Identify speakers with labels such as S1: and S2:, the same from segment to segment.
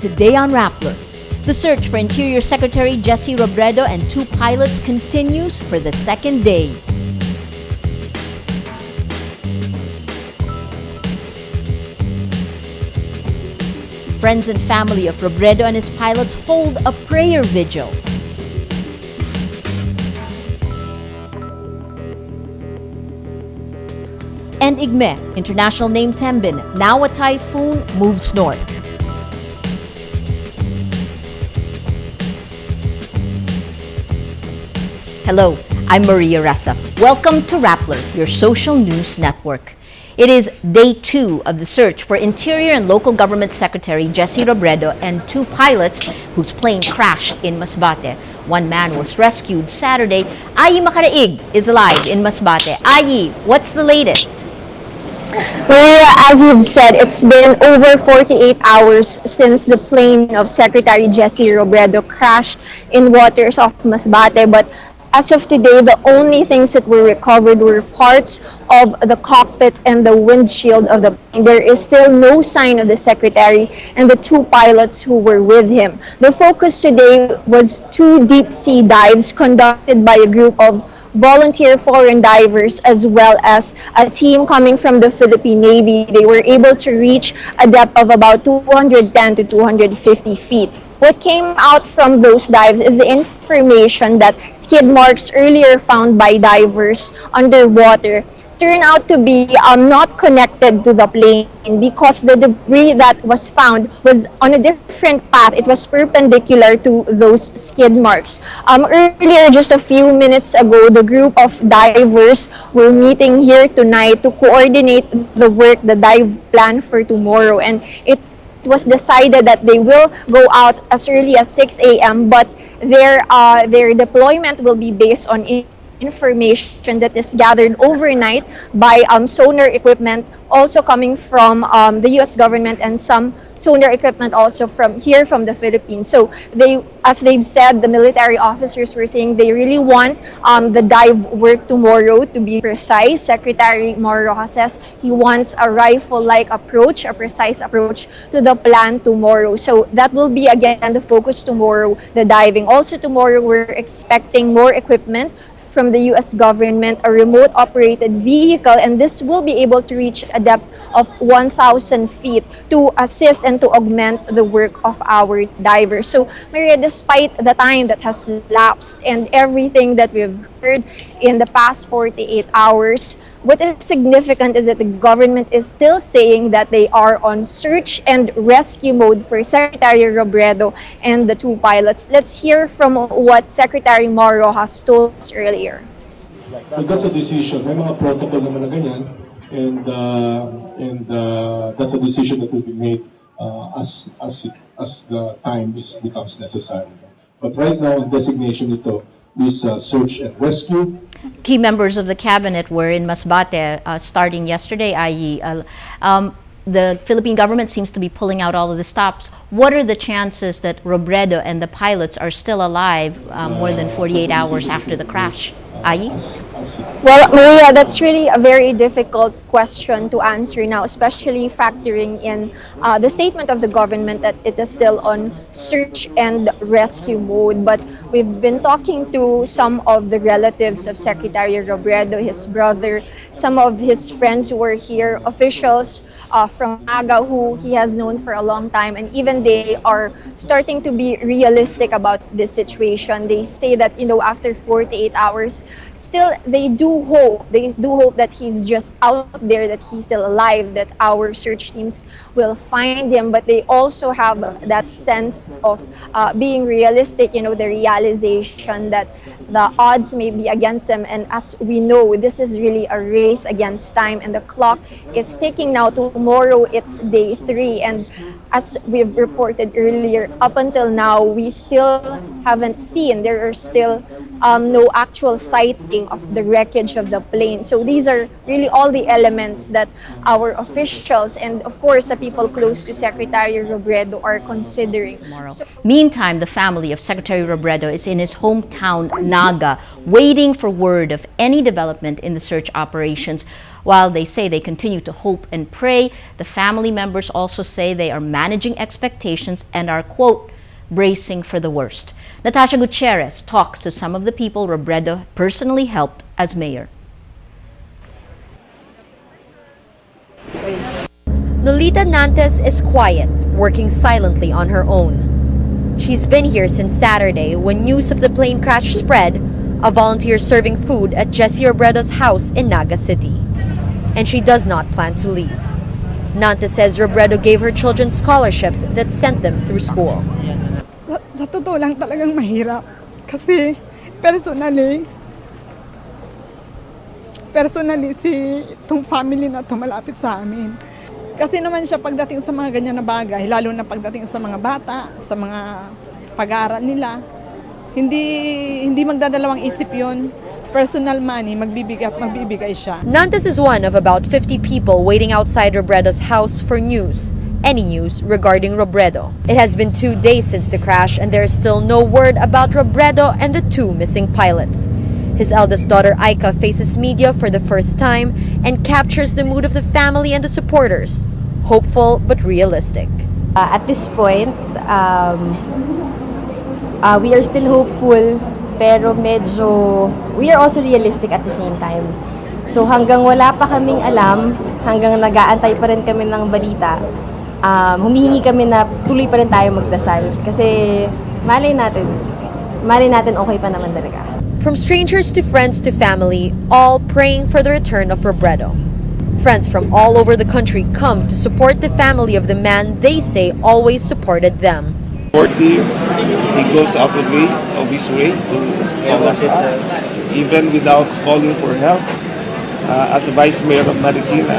S1: Today on Rappler, the search for Interior Secretary Jesse Robredo and two pilots continues for the second day. Friends and family of Robredo and his pilots hold a prayer vigil. And Igme, international name Tembin, now a typhoon, moves north. Hello, I'm Maria Ressa. Welcome to Rappler, your social news network. It is day 2 of the search for Interior and Local Government Secretary Jesse Robredo and two pilots whose plane crashed in Masbate. One man was rescued Saturday. Ayi Makaraig is alive in Masbate. Ayi, what's the latest?
S2: Maria, as you've said, it's been over 48 hours since the plane of Secretary Jesse Robredo crashed in waters off Masbate, but as of today, the only things that were recovered were parts of the cockpit and the windshield of the plane. There is still no sign of the secretary and the two pilots who were with him. The focus today was 2 deep-sea dives conducted by a group of volunteer foreign divers as well as a team coming from the Philippine Navy. They were able to reach a depth of about 210 to 250 feet. What came out from those dives is the information that skid marks earlier found by divers underwater turned out to be not connected to the plane because the debris that was found was on a different path. It was perpendicular to those skid marks. Earlier, just a few minutes ago, the group of divers were meeting here tonight to coordinate the work, the dive plan for tomorrow, and it was decided that they will go out as early as 6 a.m. but their deployment will be based on information that is gathered overnight by sonar equipment also coming from the U.S. government and some sonar equipment also from the Philippines. So as they've said, the military officers were saying they really want the dive work tomorrow to be precise. Secretary Rojas says he wants a rifle-like approach, a precise approach to the plan tomorrow. So that will be again the focus tomorrow, the diving. Also tomorrow we're expecting more equipment from the U.S. government, a remote-operated vehicle, and this will be able to reach a depth of 1,000 feet to assist and to augment the work of our divers. So, Maria, despite the time that has lapsed and everything that we've heard in the past 48 hours, what is significant is that the government is still saying that they are on search and rescue mode for Secretary Robredo and the two pilots. Let's hear from what Secretary Moro has told us earlier.
S3: Well, that's a decision. May mga protocol naman na ganyan, and that's a decision that will be made as the time becomes necessary. But right now, in designation ito is search and rescue.
S1: Key members of the cabinet were in Masbate starting yesterday, i.e. The Philippine government seems to be pulling out all of the stops. What are the chances that Robredo and the pilots are still alive more than 48 hours after the crash? Ayi?
S2: Well, Maria, that's really a very difficult question to answer now, especially factoring in the statement of the government that it is still on search and rescue mode. But we've been talking to some of the relatives of Secretary Robredo, his brother, some of his friends who were here, officials from AGA who he has known for a long time, and even they are starting to be realistic about this situation. They say that, after 48 hours, still they do hope that he's just out there, that he's still alive, that our search teams will find him, but they also have that sense of being realistic, the realization that the odds may be against them, and as we know, this is really a race against time, and the clock is ticking now. Tomorrow it's day 3, and as we've reported earlier, up until now we still haven't seen, there are still no actual sighting of the wreckage of the plane. So these are really all the elements that our officials and of course the people close to Secretary Robredo are considering.
S1: Meantime, the family of Secretary Robredo is in his hometown, Naga, waiting for word of any development in the search operations. While they say they continue to hope and pray, the family members also say they are managing expectations and are, quote, bracing for the worst. Natasha Gutierrez talks to some of the people Robredo personally helped as mayor.
S4: Nolita Nantes is quiet, working silently on her own. She's been here since Saturday when news of the plane crash spread, a volunteer serving food at Jesse Robredo's house in Naga City. And she does not plan to leave. Nantes says Robredo gave her children scholarships that sent them through school.
S5: Sa totoo lang talagang mahirap kasi personally si itong family na to malapit sa amin. Kasi naman siya pagdating sa mga ganyan na bagay, lalo na pagdating sa mga bata, sa mga pag-aaral nila, hindi magdadalawang isip yon. Personal money, magbibigay siya.
S4: Nantes is one of about 50 people waiting outside Robredo's house for news. Any news regarding Robredo. It has been 2 days since the crash and there is still no word about Robredo and the 2 missing pilots. His eldest daughter Aika faces media for the first time and captures the mood of the family and the supporters. Hopeful but realistic.
S6: At this point, we are still hopeful pero medyo we are also realistic at the same time. So hanggang wala pa kaming alam, hanggang nag-aantay pa rin kami ng balita, humihingi kami na tuloy pa rin tayo magdasal kasi malay natin okay pa naman talaga.
S4: From strangers to friends to family, all praying for the return of Robredo. Friends from all over the country come to support the family of the man they say always supported them.
S7: He goes out of his way to help us, even without calling for help. As a Vice Mayor of Marikina,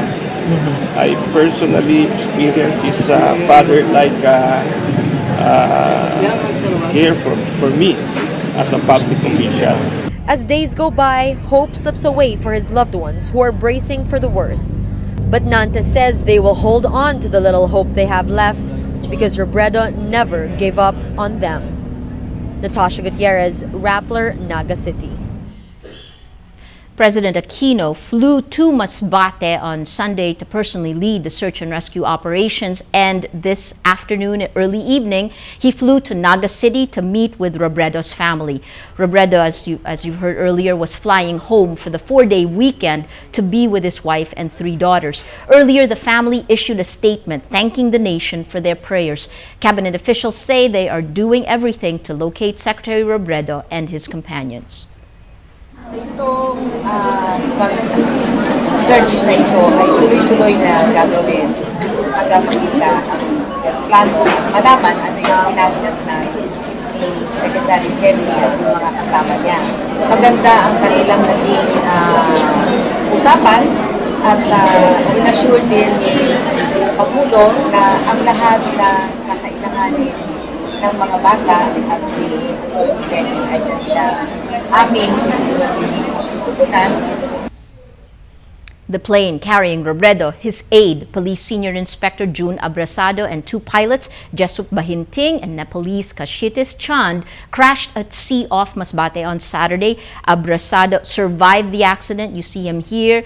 S7: I personally experienced his father like here for me as a public official.
S4: As days go by, hope slips away for his loved ones who are bracing for the worst. But Nantes says they will hold on to the little hope they have left because Robredo never gave up on them. Natasha Gutierrez, Rappler, Naga City.
S1: President Aquino flew to Masbate on Sunday to personally lead the search and rescue operations, and this afternoon, early evening, he flew to Naga City to meet with Robredo's family. Robredo, as you've heard earlier, was flying home for the 4-day weekend to be with his wife and 3 daughters. Earlier, the family issued a statement thanking the nation for their prayers. Cabinet officials say they are doing everything to locate Secretary Robredo and his companions.
S8: Itong search na ito ay tuloy-tuloy na gagawin hanggang makita ang plano at malaman ano yung pinahinat na ni Secretary Jessie at yung mga kasama niya. Maganda ang kanilang naging usapan at inassure din ni Pangulo na ang lahat na kakailanganin ng mga bata at si Lenny ay nila aming sisiguraduhin tutunan.
S1: The plane carrying Robredo, his aide, Police Senior Inspector June Abrasado, and 2 pilots, Jesup Bahinting and Nepalese Kashitis Chand, crashed at sea off Masbate on Saturday. Abrasado survived the accident. You see him here,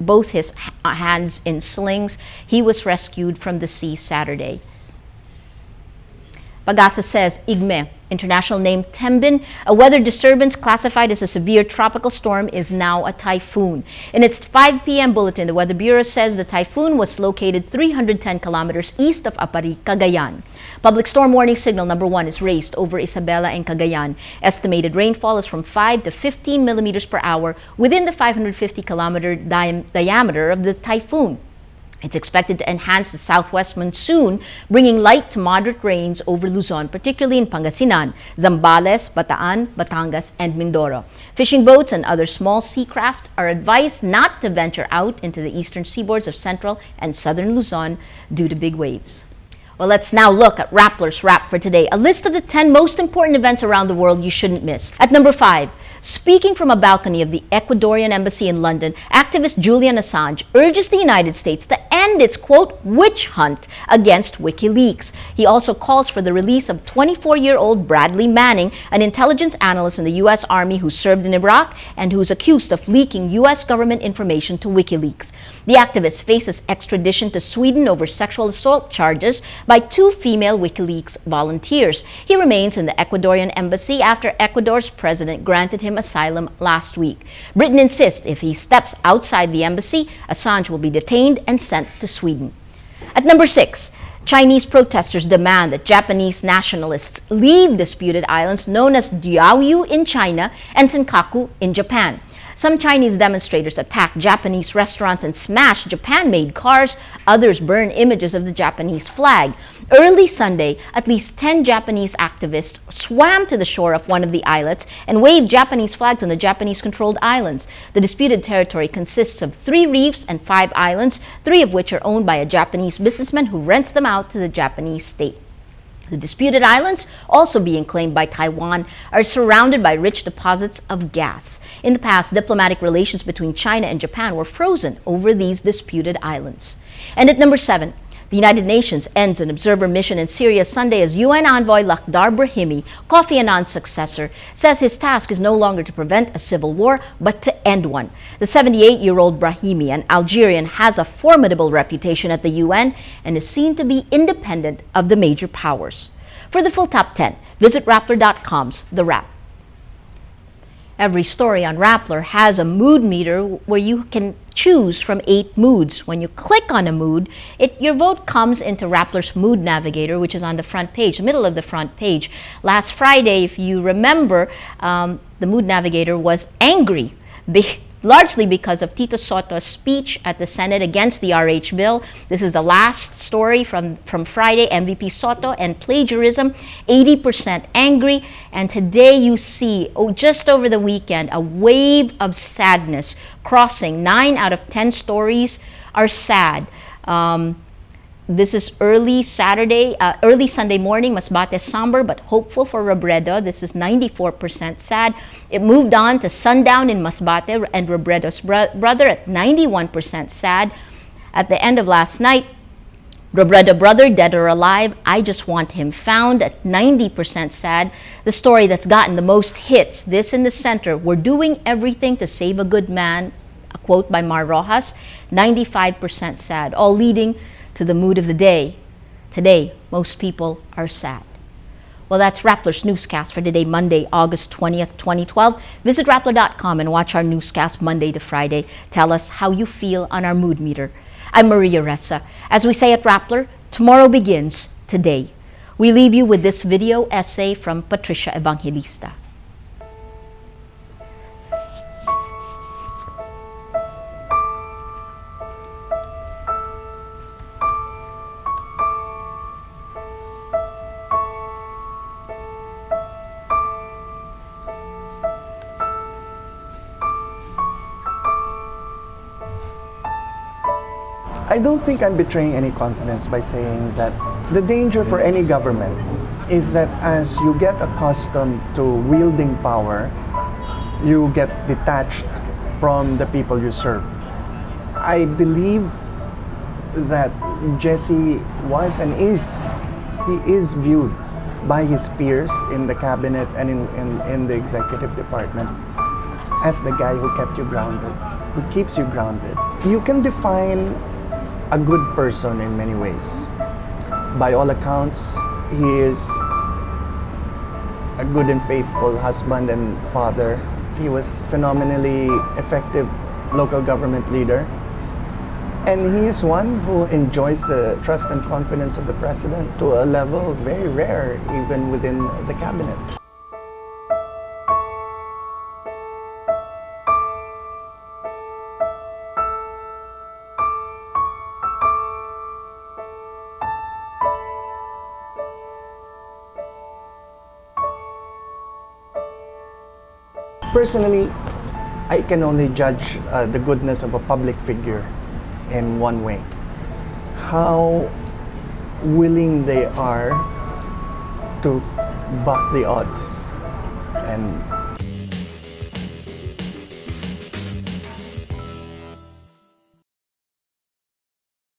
S1: both his hands in slings. He was rescued from the sea Saturday. Pagasa says Igme, international name Tembin, a weather disturbance classified as a severe tropical storm, is now a typhoon. In its 5 p.m. bulletin, the Weather Bureau says the typhoon was located 310 kilometers east of Apari, Cagayan. Public storm warning signal number 1 is raised over Isabela and Cagayan. Estimated rainfall is from 5 to 15 millimeters per hour within the 550-kilometer diameter of the typhoon. It's expected to enhance the southwest monsoon, bringing light to moderate rains over Luzon, particularly in Pangasinan, Zambales, Bataan, Batangas, and Mindoro. Fishing boats and other small sea craft are advised not to venture out into the eastern seaboards of central and southern Luzon due to big waves. Well, let's now look at Rappler's Wrap for today, a list of the 10 most important events around the world you shouldn't miss. At number 5, Speaking from a balcony of the Ecuadorian embassy in London, activist Julian Assange urges the United States to end its, quote, witch hunt against WikiLeaks. He also calls for the release of 24-year-old Bradley Manning, an intelligence analyst in the U.S. Army who served in Iraq and who's accused of leaking U.S. government information to WikiLeaks. The activist faces extradition to Sweden over sexual assault charges by 2 female WikiLeaks volunteers. He remains in the Ecuadorian embassy after Ecuador's president granted him asylum last week. Britain insists if he steps outside the embassy, Assange will be detained and sent to Sweden. At number 6, Chinese protesters demand that Japanese nationalists leave disputed islands known as Diaoyu in China and Senkaku in Japan. Some Chinese demonstrators attack Japanese restaurants and smash Japan-made cars. Others burn images of the Japanese flag. Early Sunday, at least 10 Japanese activists swam to the shore of one of the islets and waved Japanese flags on the Japanese-controlled islands. The disputed territory consists of 3 reefs and 5 islands, 3 of which are owned by a Japanese businessman who rents them out to the Japanese state. The disputed islands, also being claimed by Taiwan, are surrounded by rich deposits of gas. In the past, diplomatic relations between China and Japan were frozen over these disputed islands. And at number 7, the United Nations ends an observer mission in Syria Sunday as UN envoy Lakhdar Brahimi, Kofi Annan's successor, says his task is no longer to prevent a civil war, but to end one. The 78-year-old Brahimi, an Algerian, has a formidable reputation at the UN and is seen to be independent of the major powers. For the full top 10, visit Rappler.com's The Wrap. Every story on Rappler has a mood meter where you can choose from 8 moods. When you click on a mood, your vote comes into Rappler's Mood Navigator, which is on the front page, the middle of the front page. Last Friday, if you remember, the Mood Navigator was angry, largely because of Tito Sotto's speech at the Senate against the RH bill. This is the last story from Friday, MVP Soto and plagiarism, 80% angry. And today you see, just over the weekend, a wave of sadness crossing. 9 out of 10 stories are sad. This is early Sunday morning. Masbate somber but hopeful for Robredo. This is 94% sad. It moved on to sundown in Masbate and Robredo's brother at 91% sad. At the end of last night, Robredo brother, dead or alive, I just want him found at 90% sad. The story that's gotten the most hits, this in the center, we're doing everything to save a good man, a quote by Mar Rojas, 95% sad, all leading to the mood of the day. Today, most people are sad. Well, that's Rappler's Newscast for today, Monday, August 20th, 2012. Visit Rappler.com and watch our newscast Monday to Friday. Tell us how you feel on our mood meter. I'm Maria Ressa. As we say at Rappler, tomorrow begins today. We leave you with this video essay from Patricia Evangelista.
S9: I don't think I'm betraying any confidence by saying that the danger for any government is that as you get accustomed to wielding power, you get detached from the people you serve. I believe that Jesse was and he is viewed by his peers in the cabinet and in the executive department as the guy who kept you grounded, who keeps you grounded. You can define a good person in many ways. By all accounts, he is a good and faithful husband and father. He was phenomenally effective local government leader. And he is one who enjoys the trust and confidence of the president to a level very rare even within the cabinet. Personally, I can only judge the goodness of a public figure in one way. How willing they are to buck the odds and